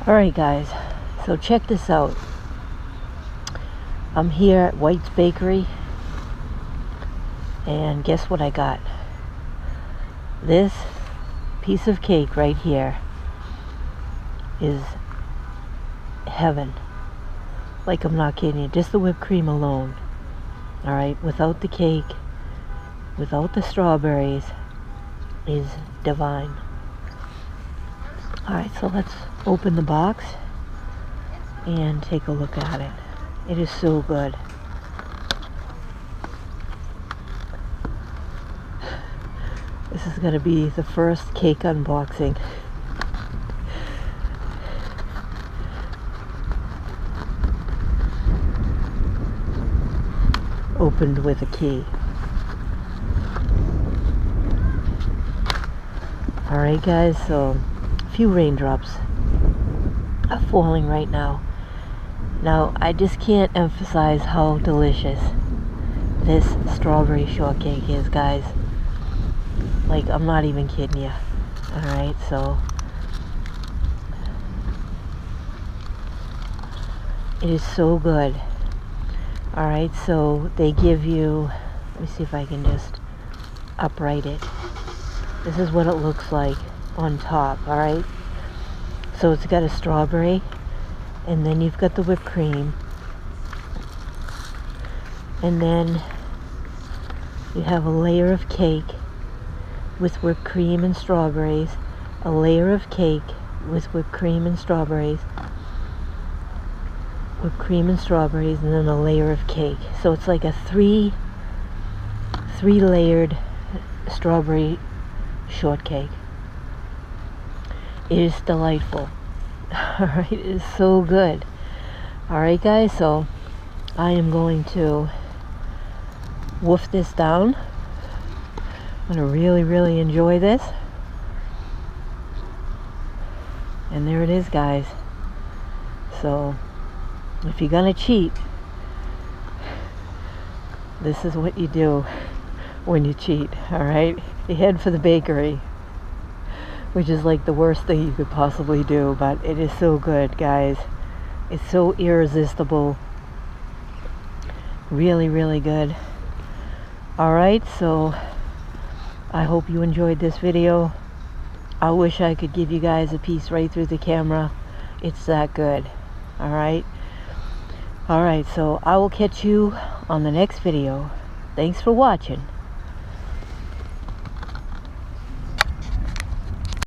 Alright guys, so check this out. I'm here at White's Bakery, and guess what I got? This piece of cake right here is heaven. Like, I'm not kidding you, just the whipped cream alone. Alright, without the cake, without the strawberries, is divine. Alright, so let's open the box and take a look at it. It is so good. This is going to be the first cake unboxing. Opened with a key. Alright guys, so a few raindrops are falling right now. Now, I just can't emphasize how delicious this strawberry shortcake is, guys. Like, I'm not even kidding you. Alright, so it is so good. Alright, so they give you, let me see if I can just upright it. This is what it looks like on top, alright? So it's got a strawberry, and then you've got the whipped cream, and then you have a layer of cake with whipped cream and strawberries, a layer of cake with whipped cream and strawberries, whipped cream and strawberries, and then a layer of cake. So it's like a three layered strawberry shortcake. It is delightful. Alright, it is so good. Alright guys, so I am going to wolf this down. I'm going to really enjoy this. And there it is, guys. So if you're gonna cheat, this is what you do when you cheat. Alright, you head for the bakery, which is like the worst thing you could possibly do, but it is so good, guys. It's so irresistible. Really good. Alright, so I hope you enjoyed this video. I wish I could give you guys a piece right through the camera. It's that good. Alright, so I will catch you on the next video. Thanks for watching.